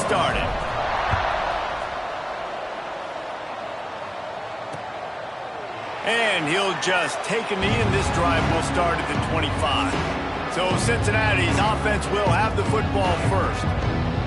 started. And he'll just take a knee, and this drive will start at the 25. So Cincinnati's offense will have the football first.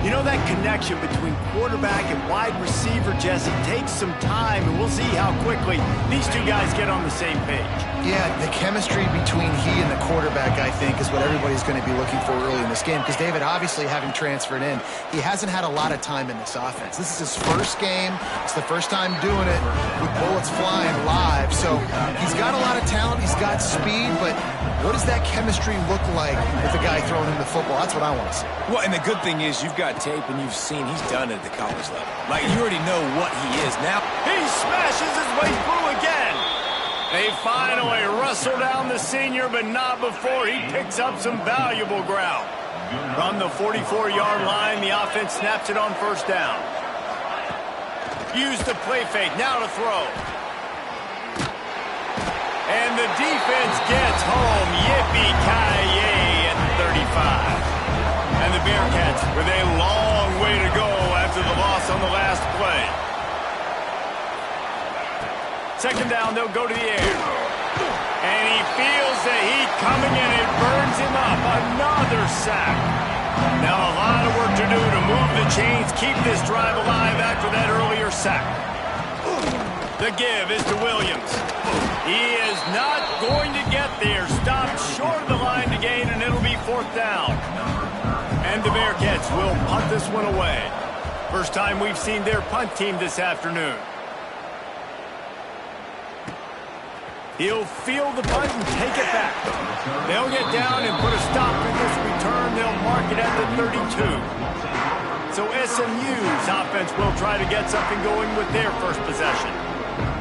You know, that connection between quarterback and wide receiver, Jesse, takes some time, and we'll see how quickly these two guys get on the same page. Yeah, the chemistry between he and the quarterback, I think, is what everybody's going to be looking for early in this game. Because David, obviously, having transferred in, he hasn't had a lot of time in this offense. This is his first game. It's the first time doing it with bullets flying live. So he's got a lot of talent. He's got speed. But what does that chemistry look like with the guy throwing him the football? That's what I want to see. Well, and the good thing is you've got tape and you've seen he's done it at the college level. Like, you already know what he is. Now, he smashes his way through again. They finally wrestle down the senior, but not before he picks up some valuable ground. From the 44-yard line, the offense snaps it on first down. Use the play fake, now to throw. And the defense gets home. Yippee-ki-yay at 35. And the Bearcats with a long way to go after the loss on the last play. Second down, they'll go to the air. And he feels the heat coming in. It burns him up. Another sack. Now a lot of work to do to move the chains, keep this drive alive after that earlier sack. The give is to Williams. He is not going to get there. Stopped short of the line to gain, and it'll be fourth down. And the Bearcats will punt this one away. First time we've seen their punt team this afternoon. He'll feel the punt and take it back. They'll get down and put a stop to this return. They'll mark it at the 32. So SMU's offense will try to get something going with their first possession.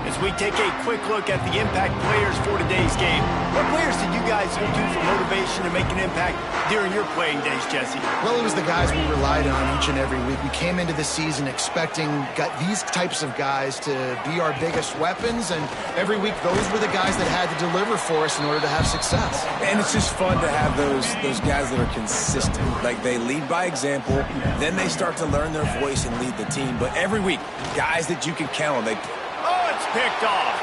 As we take a quick look at the impact players for today's game, what players did you guys go to for motivation to make an impact during your playing days, Jesse? Well, it was the guys we relied on each and every week. We came into the season expecting these types of guys to be our biggest weapons, and every week those were the guys that had to deliver for us in order to have success. And it's just fun to have those guys that are consistent. Like, they lead by example, then they start to learn their voice and lead the team. But every week, guys that you can count on, it's picked off.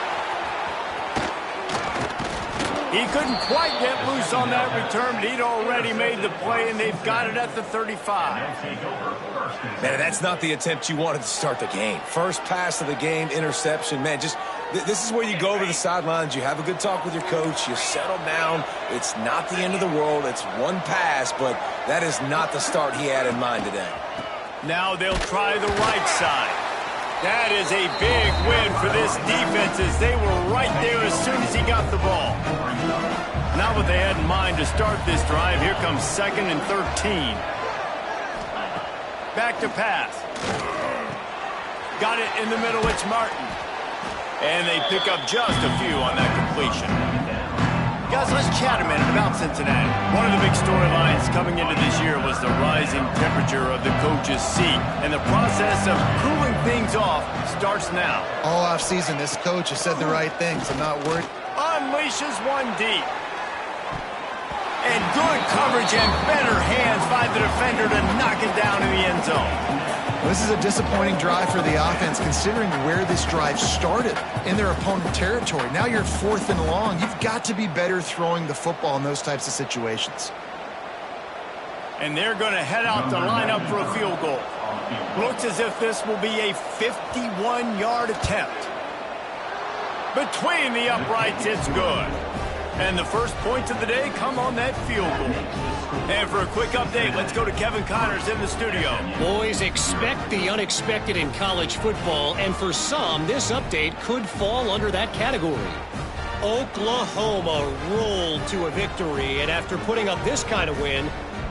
He couldn't quite get loose on that return, but he'd already made the play, and they've got it at the 35. Man, that's not the attempt you wanted to start the game. First pass of the game, interception. Man, this is where you go over the sidelines. You have a good talk with your coach. You settle down. It's not the end of the world. It's one pass, but that is not the start he had in mind today. Now they'll try the right side. That is a big win for this defense, as they were right there as soon as he got the ball. Not what they had in mind to start this drive. Here comes 2nd and 13. Back to pass. Got it in the middle. It's Martin. And they pick up just a few on that completion. Guys, let's chat a minute about Cincinnati. One of the big storylines coming into this year was the rising temperature of the coach's seat. And the process of cooling things off starts now. All offseason, this coach has said the right things. I'm not worried. Unleashes one deep. And good coverage and better hands by the defender to knock it down in the end zone. This is a disappointing drive for the offense, considering where this drive started in their opponent territory. Now you're 4th and long. You've got to be better throwing the football in those types of situations. And they're going to head out to line up for a field goal. Looks as if this will be a 51-yard attempt. Between the uprights, it's good. And the first points of the day come on that field goal. And for a quick update, let's go to Kevin Connors in the studio. Boys, expect the unexpected in college football, and for some, this update could fall under that category. Oklahoma rolled to a victory, and after putting up this kind of win,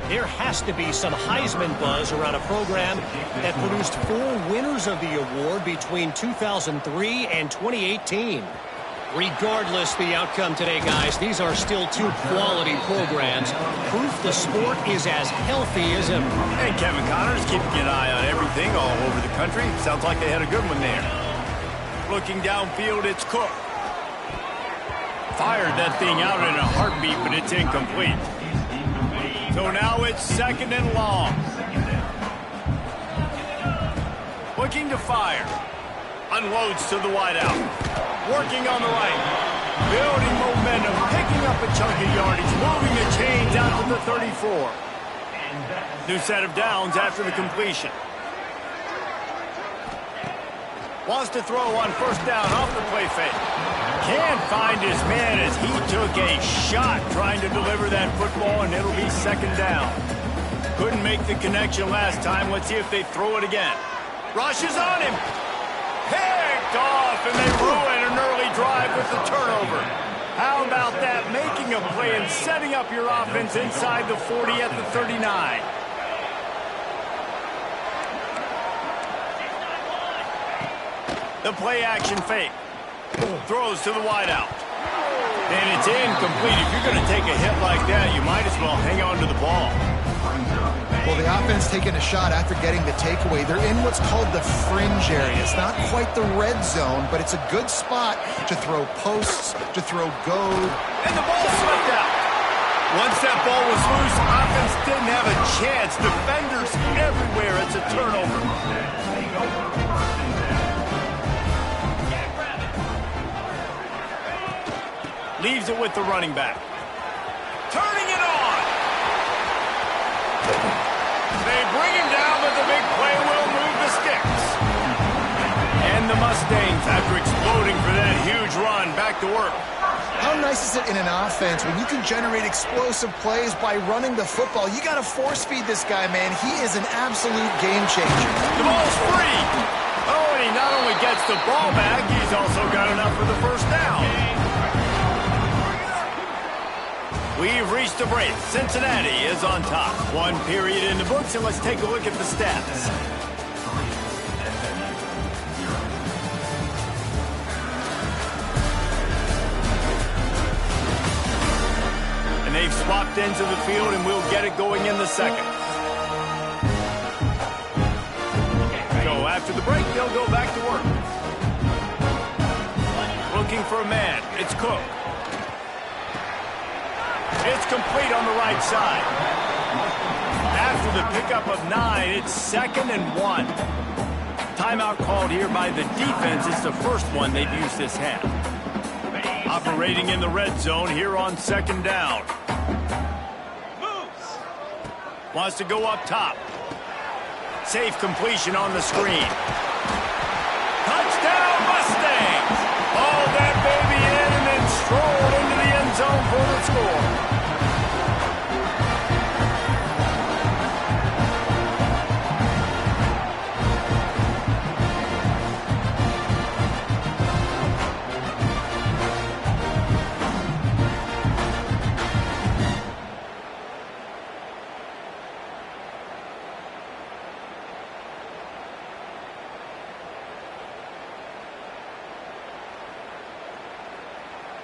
there has to be some Heisman buzz around a program that produced 4 winners of the award between 2003 and 2018. Regardless the outcome today, guys, these are still 2 quality programs. Proof the sport is as healthy as ever. And Kevin Connors keeping an eye on everything all over the country. Sounds like they had a good one there. Looking downfield, it's Cook. Fired that thing out in a heartbeat, but it's incomplete. So now it's 2nd and long. looking to fire. Unloads to the wideout. Working on the right. Building momentum, picking up a chunk of yardage, moving the chains out to the 34. New set of downs after the completion. Wants to throw on first down off the play fake. Can't find his man as he took a shot trying to deliver that football, and it'll be second down. Couldn't make the connection last time. Let's see if they throw it again. Rushes on him. Picked off, and they ruin an early drive with the turnover. How about that? Making a play and setting up your offense inside the 40 at the 39. The play action fake. Throws to the wideout. And it's incomplete. If you're going to take a hit like that, you might as well hang on to the ball. Well, the offense taking a shot after getting the takeaway. They're in what's called the fringe area. It's not quite the red zone, but it's a good spot to throw posts, to throw goad. And the ball slipped out. Once that ball was loose, offense didn't have a chance. Defenders everywhere. It's a turnover. Leaves it with the running back. Turning it on. They bring him down, but the big play will move the sticks. And the Mustangs, after exploding for that huge run, back to work. How nice is it in an offense when you can generate explosive plays by running the football? You got to force feed this guy, man. He is an absolute game changer. The ball's free. Oh, and he not only gets the ball back, he's also got enough for the first down. We've reached a break. Cincinnati is on top. One period in the books, and let's take a look at the stats. And they've swapped into the field, and we'll get it going in the second. So after the break, they'll go back to work. Looking for a man. It's Cook. It's complete on the right side. After the pickup of 9, it's 2nd and 1. Timeout called here by the defense. It's the first one they've used this half. Operating in the red zone here on 2nd down. Wants to go up top. Safe completion on the screen. Touchdown Mustangs! Hauled that baby in and then strolled into the end zone for the score.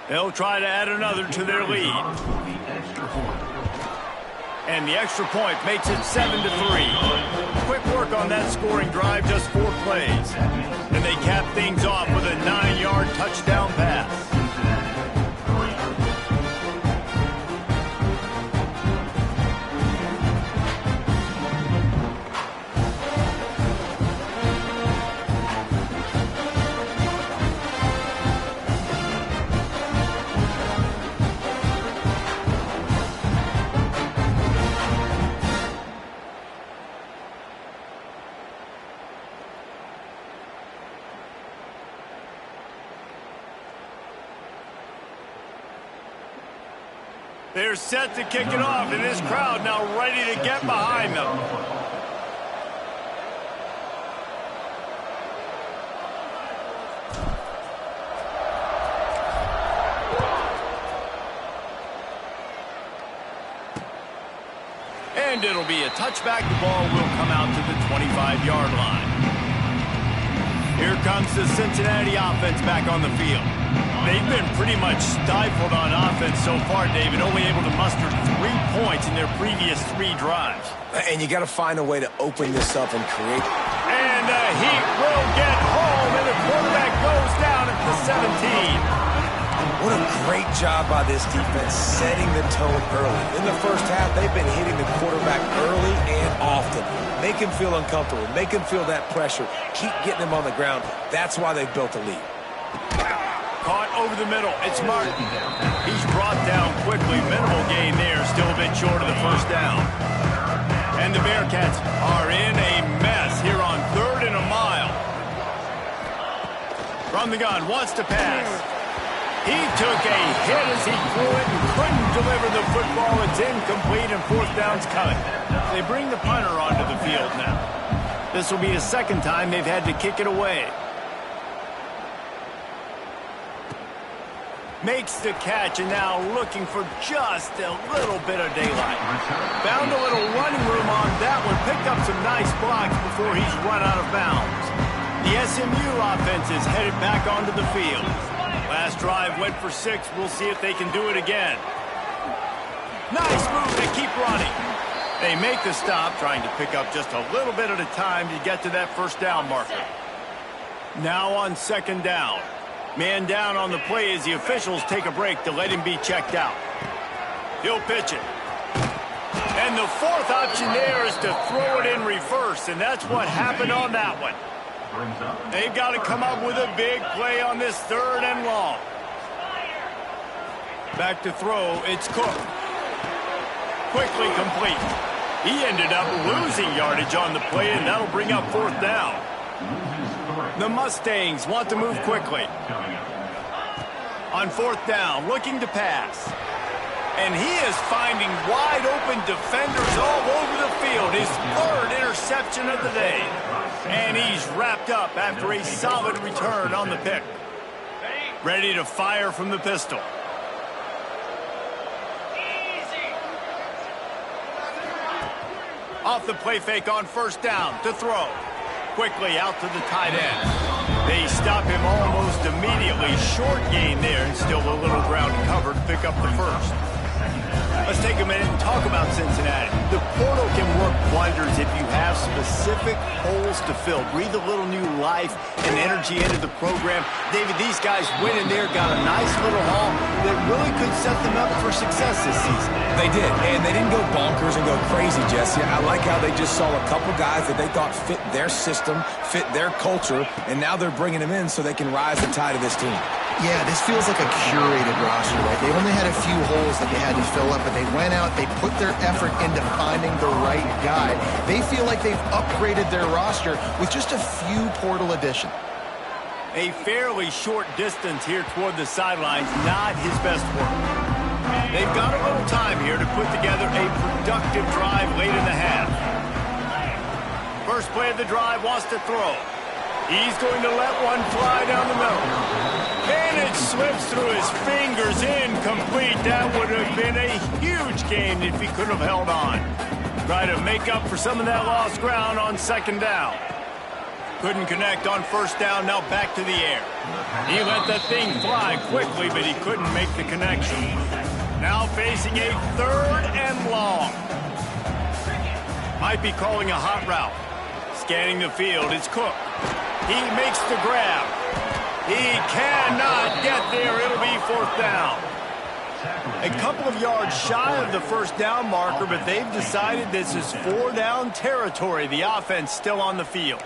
They'll try to add another to their lead. And the extra point makes it 7-3. Quick work on that scoring drive, just 4 plays. And they cap things off with a 9-yard touchdown pass. They're set to kick it off, and this crowd now ready to get behind them. And it'll be a touchback. The ball will come out to the 25-yard line. Here comes the Cincinnati offense back on the field. They've been pretty much stifled on offense so far, David, only able to muster 3 points in their previous 3 drives. And you got to find a way to open this up and create. And the Heat will get home, and the quarterback goes down at the 17. What a great job by this defense setting the tone early. In the first half, they've been hitting the quarterback early and often, making him feel uncomfortable. Make him feel that pressure. Keep getting him on the ground. That's why they've built a lead. Caught over the middle. It's Martin. He's brought down quickly. Minimal gain there. Still a bit short of the first down. And the Bearcats are in a mess here on 3rd and a mile. From the gun, wants to pass. He took a hit as he threw it and couldn't deliver the football. It's incomplete and 4th down's coming. They bring the punter onto the field now. This will be the 2nd time they've had to kick it away. Makes the catch and now looking for just a little bit of daylight. Found a little running room on that one. Picked up some nice blocks before he's run out of bounds. The SMU offense is headed back onto the field. Last drive went for 6. We'll see if they can do it again. Nice move. They keep running. They make the stop, trying to pick up just a little bit at a time to get to that 1st down marker. Now on 2nd down. Man down on the play as the officials take a break to let him be checked out. He'll pitch it. And the 4th option there is to throw it in reverse, and that's what happened on that one. They've got to come up with a big play on this 3rd and long. Back to throw, it's Cook. Quickly complete. He ended up losing yardage on the play, and that'll bring up 4th down. The Mustangs want to move quickly. On 4th down, looking to pass. And he is finding wide open defenders all over the field. His 3rd interception of the day. And he's wrapped up after a solid return on the pick. Ready to fire from the pistol. Off the play fake on 1st down to throw. Quickly out to the tight end. They stop him almost immediately. Short gain there and still a little ground cover to pick up the 1st. Let's take a minute and talk about Cincinnati. The portal can work wonders if you have specific holes to fill. Breathe a little new life and energy into the program. David, these guys went in there, got a nice little haul that really could set them up for success this season. They did, and they didn't go bonkers and go crazy, Jesse. I like how they just saw a couple guys that they thought fit their system, fit their culture, and now they're bringing them in so they can rise the tide of this team. Yeah, this feels like a curated roster, right? They only had a few holes that they had to fill up, but they went out, they put their effort into finding the right guy. They feel like they've upgraded their roster with just a few portal additions. A fairly short distance here toward the sidelines, not his best work. They've got a little time here to put together a productive drive late in the half. First play of the drive, wants to throw. He's going to let one fly down the middle. And it slips through his fingers, incomplete. That would have been a huge gain if he could have held on. Try to make up for some of that lost ground on 2nd down. Couldn't connect on 1st down, now back to the air. He let that thing fly quickly, but he couldn't make the connection. Now facing a 3rd and long. Might be calling a hot route. Scanning the field, it's Cook. He makes the grab. He cannot get there. It'll be 4th down. A couple of yards shy of the 1st down marker, but they've decided this is 4 down territory. The offense still on the field.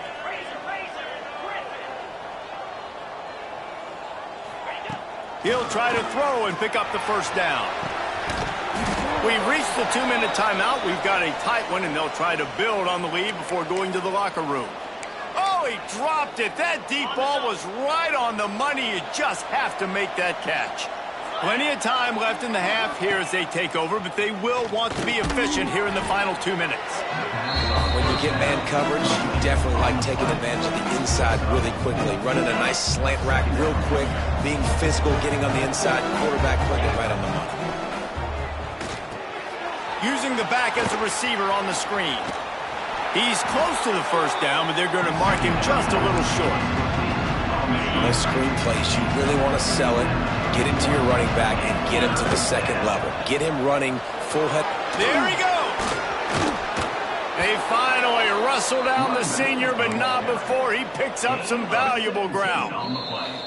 He'll try to throw and pick up the 1st down. We've reached the 2-minute timeout. We've got a tight one, and they'll try to build on the lead before going to the locker room. Oh, he dropped it. That deep ball was right on the money. You just have to make that catch. Plenty of time left in the half here as they take over, but they will want to be efficient here in the final 2 minutes. When you get man coverage, you definitely like taking advantage of the inside really quickly. Running a nice slant rack real quick, being physical, getting on the inside, quarterback putting it right on the money. Using the back as a receiver on the screen. He's close to the 1st down, but they're going to mark him just a little short. Those screen plays, you really want to sell it, get into your running back, and get him to the 2nd level. Get him running full head. There he goes! They finally wrestle down the senior, but not before he picks up some valuable ground.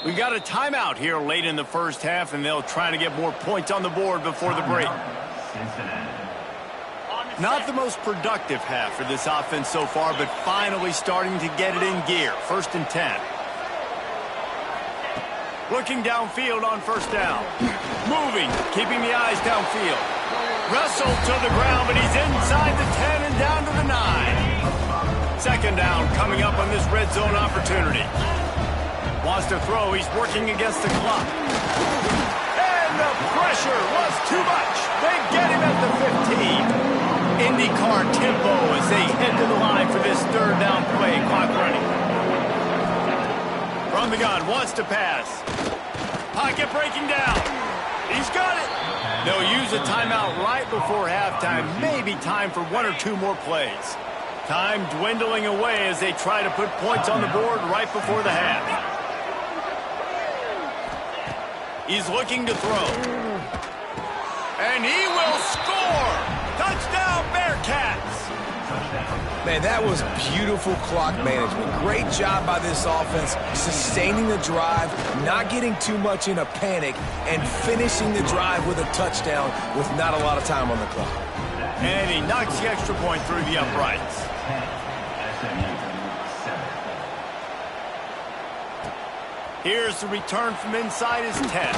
We've got a timeout here late in the 1st half, and they'll try to get more points on the board before the break. Not the most productive half for this offense so far, but finally starting to get it in gear. 1st and 10. Looking downfield on 1st down. Moving, keeping the eyes downfield. Wrestled to the ground, but he's inside the 10 and down to the 9. 2nd down coming up on this red zone opportunity. Wants to throw. He's working against the clock. And the pressure was too much. They get him at the 15. IndyCar tempo as they head to the line for this 3rd down play. Clock running. From the gun, wants to pass. Pocket breaking down. He's got it. They'll use a timeout right before halftime. Maybe time for 1 or 2 more plays. Time dwindling away as they try to put points on the board right before the half. He's looking to throw. And he will score! Touchdown, Bearcats! Man, that was beautiful clock management. Great job by this offense, sustaining the drive, not getting too much in a panic, and finishing the drive with a touchdown with not a lot of time on the clock. And he knocks the extra point through the uprights. Here's the return from inside his 10.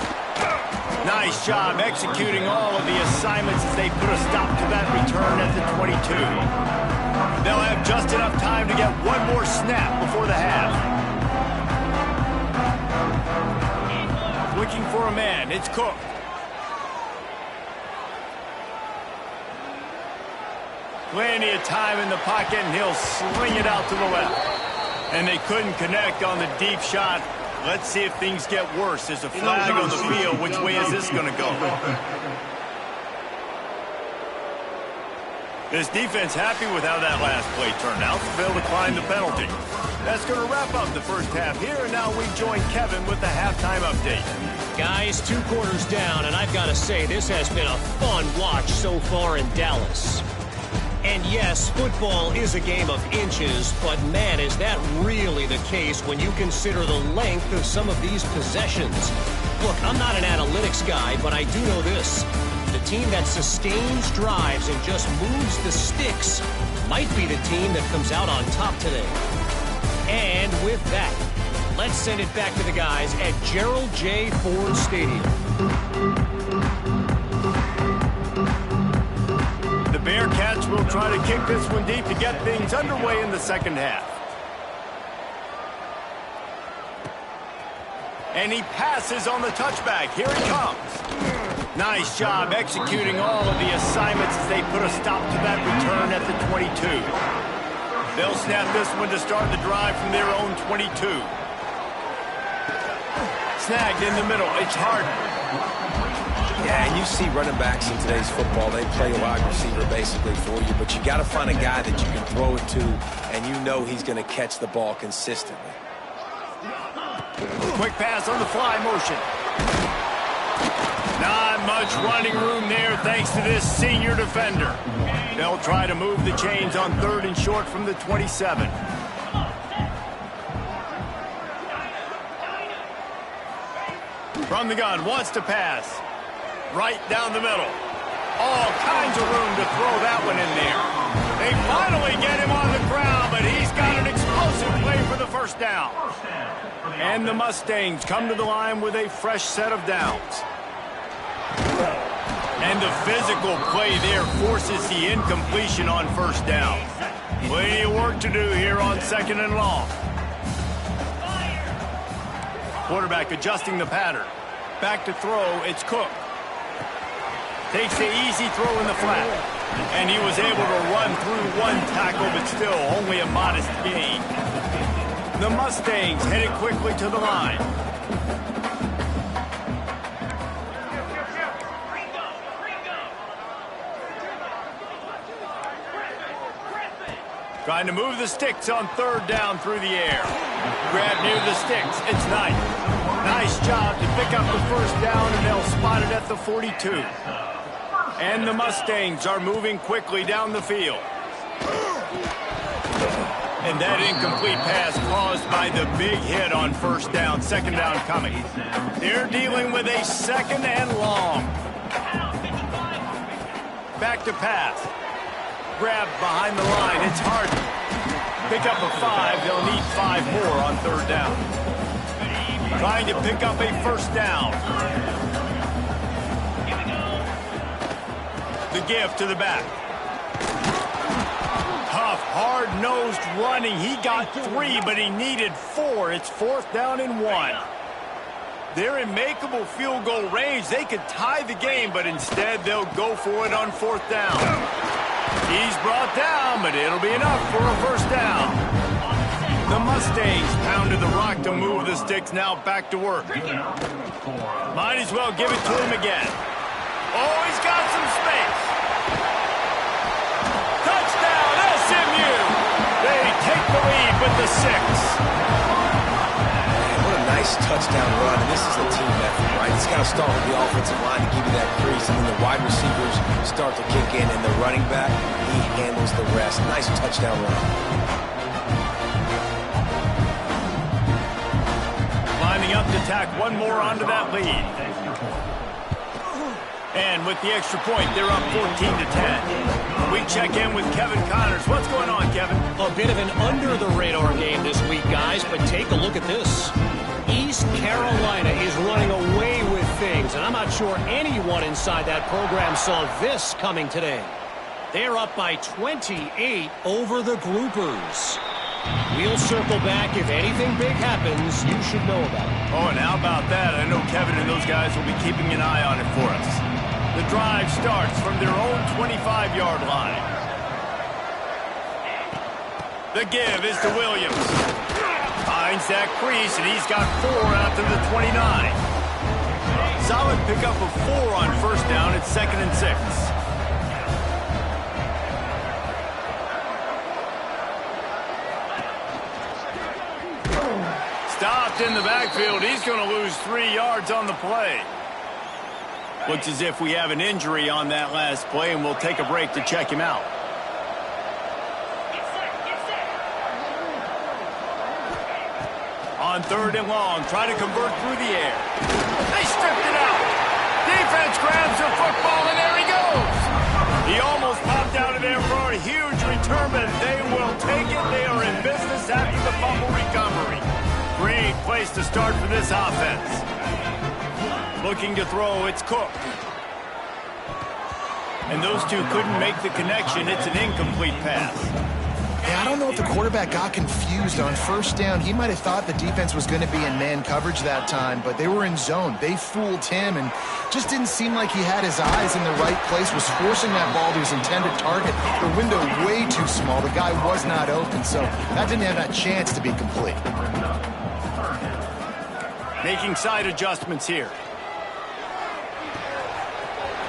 Nice job executing all of the assignments as they put a stop to that return at the 22. They'll have just enough time to get 1 more snap before the half. Looking for a man. It's Cook. Plenty of time in the pocket, and he'll sling it out to the left. And they couldn't connect on the deep shot. Let's see if things get worse. There's a flag on the field. Which way is this going to go? This defense happy with how that last play turned out. They'll decline the penalty. That's going to wrap up the first half here. And now we join Kevin with the halftime update. Guys, 2 quarters down, and I've got to say, this has been a fun watch so far in Dallas. And yes, football is a game of inches, but man, is that really the case when you consider the length of some of these possessions. Look, I'm not an analytics guy, but I do know this. The team that sustains drives and just moves the sticks might be the team that comes out on top today. And with that, let's send it back to the guys at Gerald J. Ford Stadium. The Bearcats will try to kick this one deep to get things underway in the second half. And he passes on the touchback. Here he comes. Nice job executing all of the assignments as they put a stop to that return at the 22. They'll snap this one to start the drive from their own 22. Snagged in the middle. It's Harden. Yeah, and you see running backs in today's football, they play a wide receiver basically for you, but you got to find a guy that you can throw it to, and you know he's going to catch the ball consistently. Quick pass on the fly motion. Not much running room there thanks to this senior defender. They'll try to move the chains on 3rd and short from the 27. From the gun, wants to pass. Right down the middle. All kinds of room to throw that one in there. They finally get him on the ground, but he's got an explosive play for the 1st down. And the Mustangs come to the line with a fresh set of downs. And the physical play there forces the incompletion on 1st down. Plenty of work to do here on 2nd and long. Quarterback adjusting the pattern. Back to throw, it's Cook. Takes the easy throw in the flat. And he was able to run through 1 tackle, but still only a modest gain. The Mustangs headed quickly to the line. Trying to move the sticks on 3rd down through the air. Grab near the sticks. It's Knight. Nice job to pick up the 1st down, and they'll spot it at the 42. And the Mustangs are moving quickly down the field. And that incomplete pass caused by the big hit on 1st down. 2nd down coming. They're dealing with a 2nd and long. Back to pass. grab behind the line. It's hard. Pick up a 5. They'll need 5 more on third down. Trying to pick up a first down. The give to the back. Tough, hard-nosed running. He got 3, but he needed 4. It's 4th down and 1. They're in makeable field goal range. They could tie the game, but instead they'll go for it on 4th down. He's brought down, but it'll be enough for a first down. The Mustangs pounded the rock to move the sticks. Now back to work. Might as well give it to him again. Oh, he's got some space. Touchdown, SMU. They take the lead with the 6. Nice touchdown run, and this is a team effort, right? It's got to start with the offensive line to give you that crease, and then the wide receivers start to kick in, and the running back, he handles the rest. Nice touchdown run. Lining up to tack one more onto that lead. And with the extra point, they're up 14-10. We check in with Kevin Connors. What's going on, Kevin? A bit of an under-the-radar game this week, guys, but take a look at this. East Carolina is running away with things, and I'm not sure anyone inside that program saw this coming today. They're up by 28 over the Groupers. We'll circle back. If anything big happens, you should know about it. Oh, and how about that? I know Kevin and those guys will be keeping an eye on it for us. The drive starts from their own 25-yard line. The give is to Williams. Finds that crease, and he's got 4 out to the 29. Solid pickup of 4 on first down. It's 2nd and 6. Stopped in the backfield. He's going to lose 3 yards on the play. Looks as if we have an injury on that last play, and we'll take a break to check him out. On 3rd and long, try to convert through the air. They stripped it out. Defense grabs the football, and there he goes. He almost popped out of there for a huge return, but they will take it. They are in business after the fumble recovery. Great place to start for this offense. Looking to throw, it's Cook. And those two couldn't make the connection. It's an incomplete pass. Yeah, I don't know if the quarterback got confused on first down. He might have thought the defense was going to be in man coverage that time, but they were in zone. They fooled him and just didn't seem like he had his eyes in the right place, was forcing that ball to his intended target. The window way too small. The guy was not open, so that didn't have that chance to be complete. Making side adjustments here.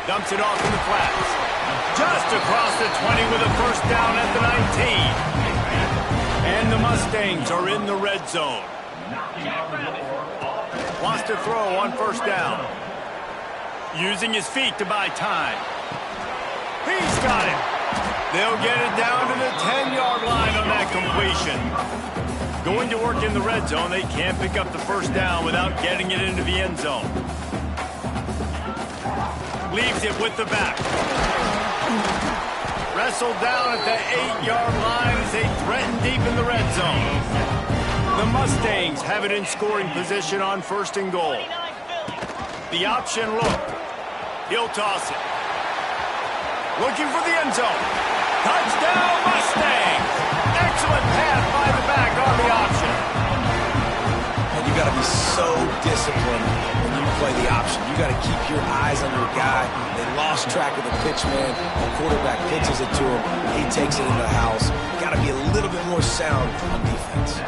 Dumps it off in the flats. Just across the 20 with a first down at the 19. And the Mustangs are in the red zone. Wants to throw on first down. Using his feet to buy time. He's got it. They'll get it down to the 10-yard line on that completion. Going to work in the red zone, they can't pick up the first down without getting it into the end zone. Leaves it with the back. Wrestled down at the 8-yard line as they threaten deep in the red zone. The Mustangs have it in scoring position on 1st and goal. The option look. He'll toss it. Looking for the end zone. Touchdown Mustangs! Excellent pass by the back on the option. And you got to be so disciplined when you play the option. You got to keep your eyes on your guy. They lost track of the pitch, man. The quarterback pitches it to him. He takes it in the house. You got to be a little bit more sound on defense.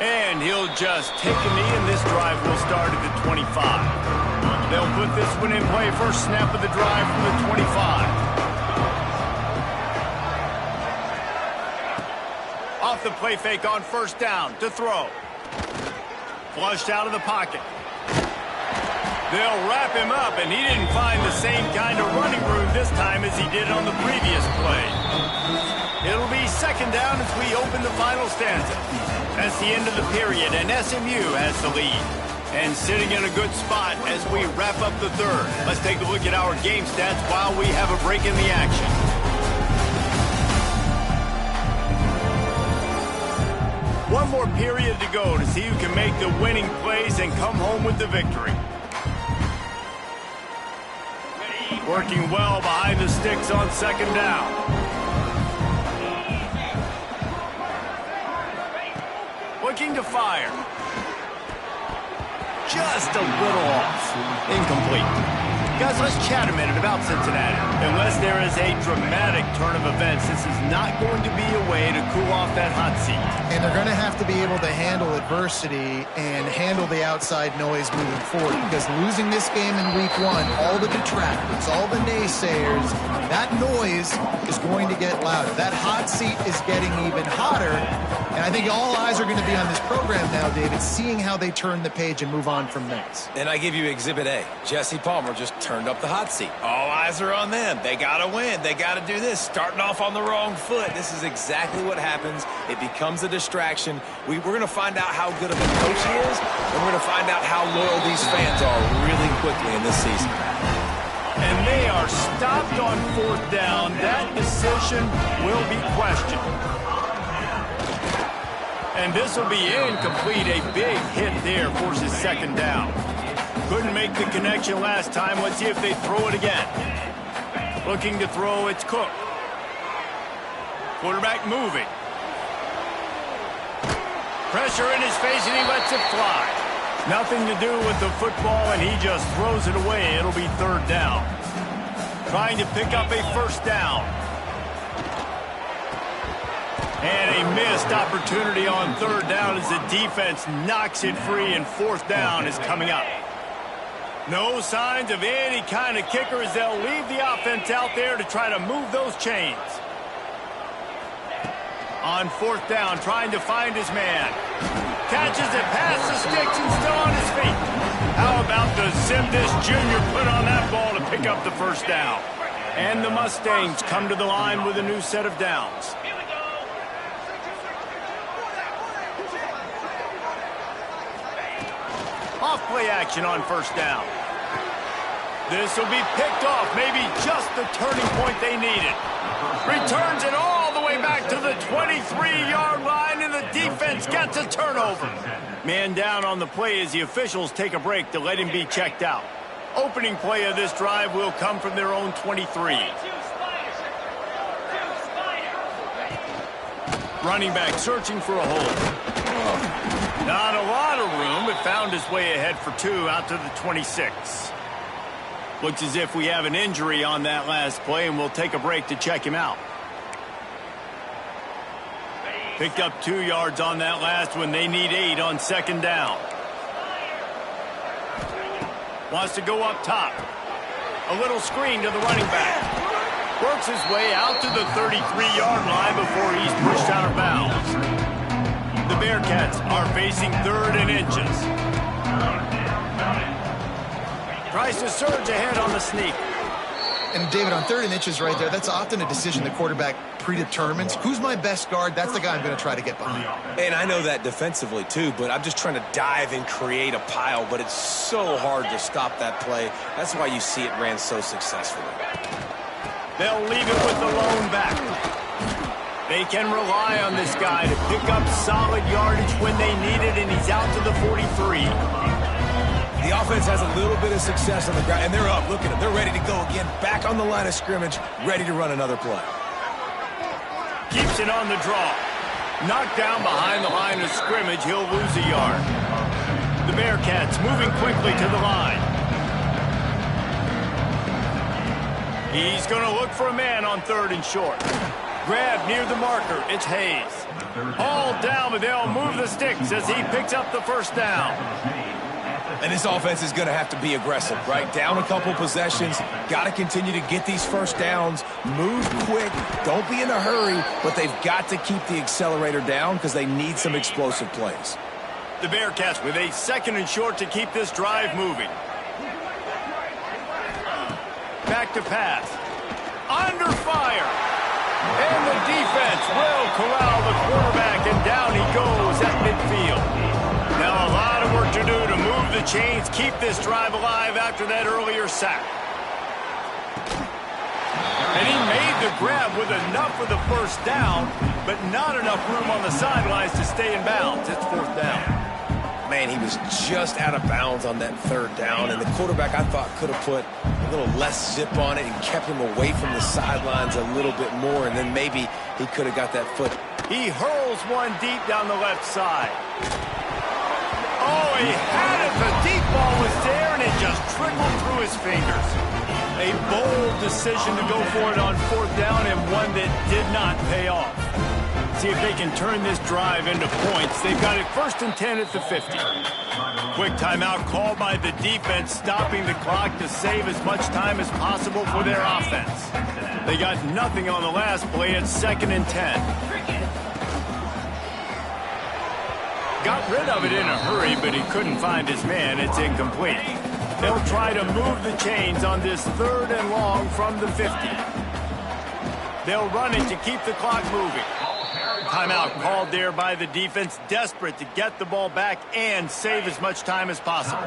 And he'll just take a knee, and this drive will start at the 25. They'll put this one in play. First snap of the drive from the 25. Off the play fake on first down to throw. Flushed out of the pocket. They'll wrap him up, and he didn't find the same kind of running room this time as he did on the previous play. It'll be 2nd down as we open the final stanza. That's the end of the period, and SMU has the lead. And sitting in a good spot as we wrap up the third. Let's take a look at our game stats while we have a break in the action. One more period to go to see who can make the winning plays and come home with the victory. Working well behind the sticks on second down. Looking to fire. Just a little off. Incomplete. Guys, let's chat a minute about Cincinnati. Unless there is a dramatic turn of events, this is not going to be a way to cool off that hot seat. And they're going to have to be able to handle adversity and handle the outside noise moving forward, because losing this game in week one, all the detractors, all the naysayers, that noise is going to get louder. That hot seat is getting even hotter. And I think all eyes are going to be on this program now, David, seeing how they turn the page and move on from this. And I give you Exhibit A. Jesse Palmer just turned up the hot seat. All eyes are on them. They got to win. They got to do this. Starting off on the wrong foot. This is exactly what happens. It becomes a distraction. We're going to find out how good of a coach he is, and we're going to find out how loyal these fans are really quickly in this season. And they are stopped on fourth down. That decision will be questioned. And this will be incomplete. A big hit there forces second down. Couldn't make the connection last time. Let's see if they throw it again. Looking to throw, it's Cook. Quarterback moving. Pressure in his face, and he lets it fly. Nothing to do with the football, and he just throws it away. It'll be third down. Trying to pick up a first down. And a missed opportunity on third down as the defense knocks it free, and fourth down is coming up. No signs of any kind of kicker as they'll leave the offense out there to try to move those chains. On fourth down, trying to find his man. Catches it past the sticks and still on his feet. How about the Simdis Jr. put on that ball to pick up the first down? And the Mustangs come to the line with a new set of downs. Off play action on first down. This will be picked off, maybe just the turning point they needed. Returns it all the way back to the 23-yard line, and the defense gets a turnover. Man down on the play as the officials take a break to let him be checked out. Opening play of this drive will come from their own 23. Running back searching for a hole. Not a lot of room, but found his way ahead for two out to the 26. Looks as if we have an injury on that last play, and we'll take a break to check him out. Picked up 2 yards on that last one. They need 8 on second down. Wants to go up top. A little screen to the running back. Works his way out to the 33-yard line before he's pushed out of bounds. The Bearcats are facing third and inches. Tries to surge ahead on the sneak. And David, on third and inches right there, that's often a decision the quarterback predetermines. Who's my best guard? That's the guy I'm going to try to get behind. And I know that defensively too, but I'm just trying to dive and create a pile, but it's so hard to stop that play. That's why you see it ran so successfully. They'll leave it with the lone back. They can rely on this guy to pick up solid yardage when they need it, and he's out to the 43. The offense has a little bit of success on the ground, and they're up. Look at them. They're ready to go again. Back on the line of scrimmage, ready to run another play. Keeps it on the draw. Knocked down behind the line of scrimmage. He'll lose a yard. The Bearcats moving quickly to the line. He's going to look for a man on third and short. Grab near the marker. It's Hayes. All down, but they'll move the sticks as he picks up the first down. And this offense is going to have to be aggressive, right? Down a couple possessions. Got to continue to get these first downs. Move quick. Don't be in a hurry, but they've got to keep the accelerator down because they need some explosive plays. The Bearcats with a second and short to keep this drive moving. Back to pass. Under fire. And the defense will corral the quarterback, and down he goes at midfield. Now a lot of work to do to move the the chains, keep this drive alive after that earlier sack. And he made the grab with enough for the first down, but not enough room on the sidelines to stay in bounds. It's fourth down. Man, he was just out of bounds on that third down, and the quarterback, I thought, could have put a little less zip on it and kept him away from the sidelines a little bit more, and then maybe he could have got that foot. He hurls one deep down the left side. Oh, he had it. The deep ball was there, and it just trickled through his fingers. A bold decision to go for it on fourth down, and one that did not pay off. See if they can turn this drive into points. They've got it 1st and 10 at the 50. Quick timeout called by the defense, stopping the clock to save as much time as possible for their offense. They got nothing on the last play. It's 2nd and 10. Got rid of it in a hurry, but he couldn't find his man. It's incomplete. They'll try to move the chains on this 3rd and long from the 50. They'll run it to keep the clock moving. Timeout called there by the defense, desperate to get the ball back and save as much time as possible.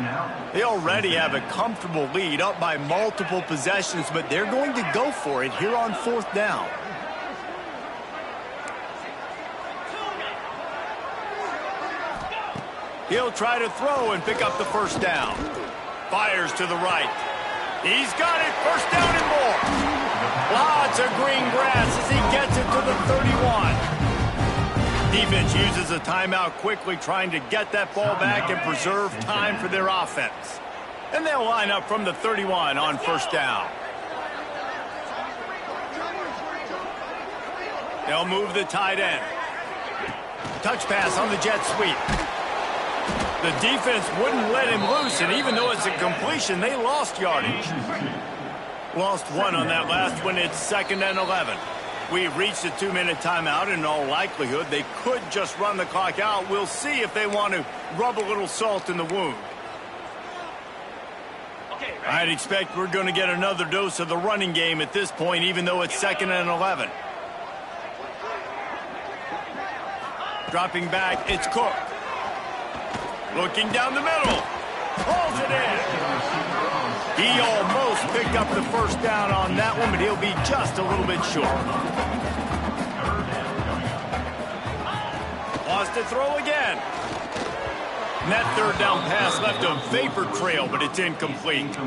They already have a comfortable lead, up by multiple possessions, but they're going to go for it here on fourth down. He'll try to throw and pick up the first down. Fires to the right. He's got it. First down and more. Lots of green grass as he gets it to the 31. Defense uses a timeout quickly, trying to get that ball back and preserve time for their offense. And they'll line up from the 31 on first down. They'll move the tight end. Touch pass on the jet sweep. The defense wouldn't let him loose, and even though it's a completion, they lost yardage. Lost one on that last one. It's 2nd and 11. We've reached a 2-minute timeout. In all likelihood, they could just run the clock out. We'll see if they want to rub a little salt in the wound. I'd expect we're going to get another dose of the running game at this point, even though it's 2nd and 11. Dropping back, it's Cook. Looking down the middle. Pulls it in. He almost picked up the first down on that one, but he'll be just a little bit short. Wants to throw again. And that third down pass left a vapor trail, but it's incomplete.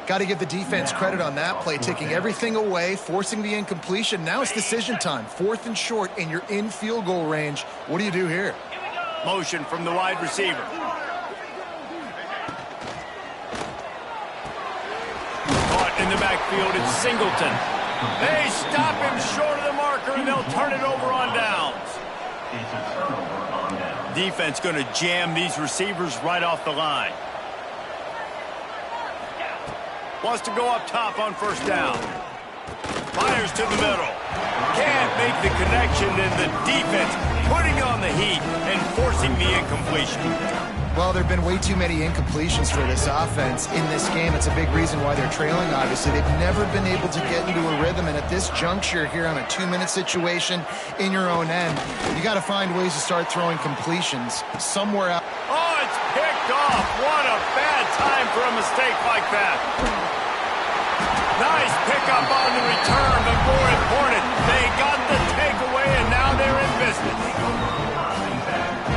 Got to give the defense credit on that play, taking everything away, forcing the incompletion. Now it's decision time. 4th and short, and you're in field goal range. What do you do here? Motion from the wide receiver. Caught in the backfield, it's Singleton. They stop him short of the marker, and they'll turn it over on downs. Defense going to jam these receivers right off the line. Wants to go up top on first down. Fires to the middle. Can't make the connection, and the defense putting on the heat and forcing the incompletion. Well, there have been way too many incompletions for this offense in this game. It's a big reason why they're trailing, obviously. They've never been able to get into a rhythm, and at this juncture here on a 2-minute situation in your own end, you got to find ways to start throwing completions somewhere out. Oh, it's picked off. What a bad time for a mistake like that. Nice pickup on the return, but more important, they got the takeaway, and now they're in business.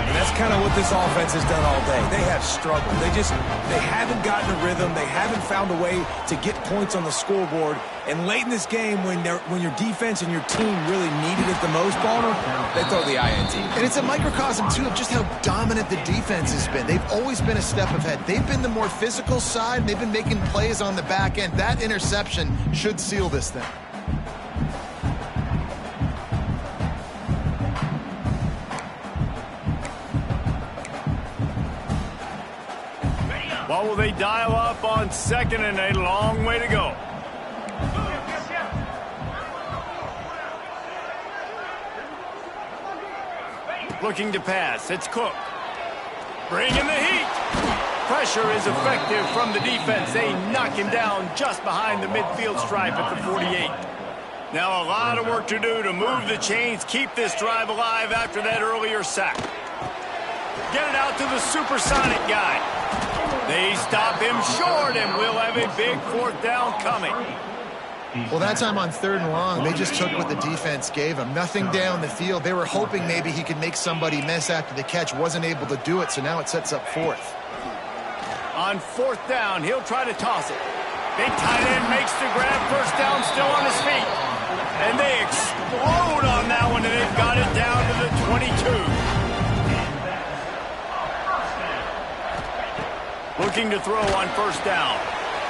And that's kind of what this offense has done all day. They have struggled. They haven't gotten a rhythm. They haven't found a way to get points on the scoreboard. And late in this game, when your defense and your team really needed it the most, Bonner, they throw the INT. And it's a microcosm, too, of just how dominant the defense has been. They've always been a step ahead. They've been the more physical side. They've been making plays on the back end. That interception should seal this thing. What will they dial up on 2nd and a long way to go? Looking to pass. It's Cook. Bringing the heat. Pressure is effective from the defense. They knock him down just behind the midfield stripe at the 48. Now a lot of work to do to move the chains, keep this drive alive after that earlier sack. Get it out to the supersonic guy. They stop him short, and we'll have a big fourth down coming. Well, that time on 3rd and long, they just took what the defense gave him. Nothing down the field. They were hoping maybe he could make somebody miss after the catch. Wasn't able to do it, so now it sets up 4th. On 4th down, he'll try to toss it. Big tight end makes the grab. First down, still on his feet. And they explode on that one, and they've got it down to the 22. Looking to throw on 1st down.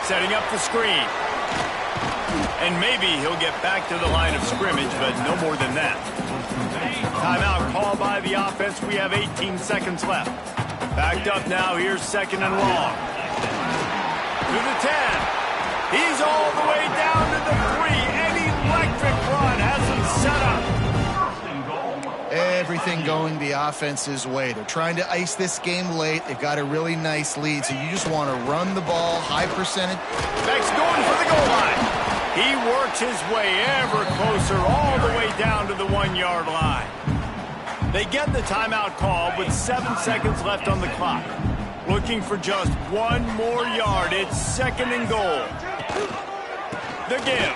Setting up the screen. And maybe he'll get back to the line of scrimmage, but no more than that. Timeout called by the offense. We have 18 seconds left. Backed up now. Here's 2nd and long. To the 10. He's all the way down to the 3. An electric run has him set up. Everything going the offense's way. They're trying to ice this game late. They've got a really nice lead, so you just want to run the ball, high percentage. Beck's going for the goal line. He works his way ever closer all the way down to the 1-yard line. They get the timeout call with 7 seconds left on the clock. Looking for just 1 more yard. It's 2nd and goal. The give.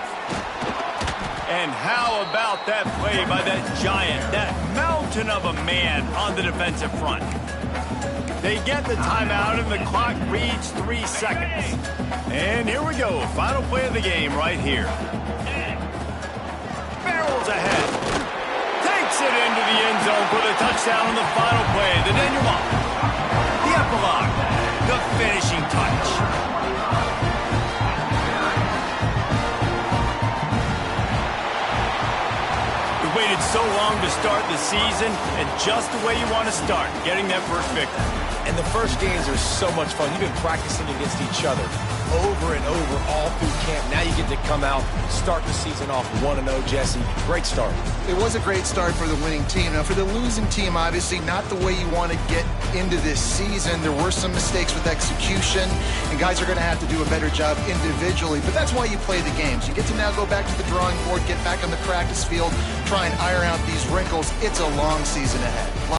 And how about that play by that giant, that mountain of a man on the defensive front? They get the timeout, and the clock reads 3 seconds. And here we go. Final play of the game right here. Barrels ahead. Takes it into the end zone for the touchdown on the final play. The denouement. The epilogue. The finishing touch. We waited so long to start the season, and just the way you want to start, getting that first victory. And the first games are so much fun. You've been practicing against each other over and over all through camp. Now you get to come out, start the season off 1-0, Jesse. Great start. It was a great start for the winning team. Now, for the losing team, obviously not the way you want to get into this season. There were some mistakes with execution, and guys are going to have to do a better job individually. But that's why you play the games. You get to now go back to the drawing board, get back on the practice field, try and iron out these wrinkles. It's a long season ahead.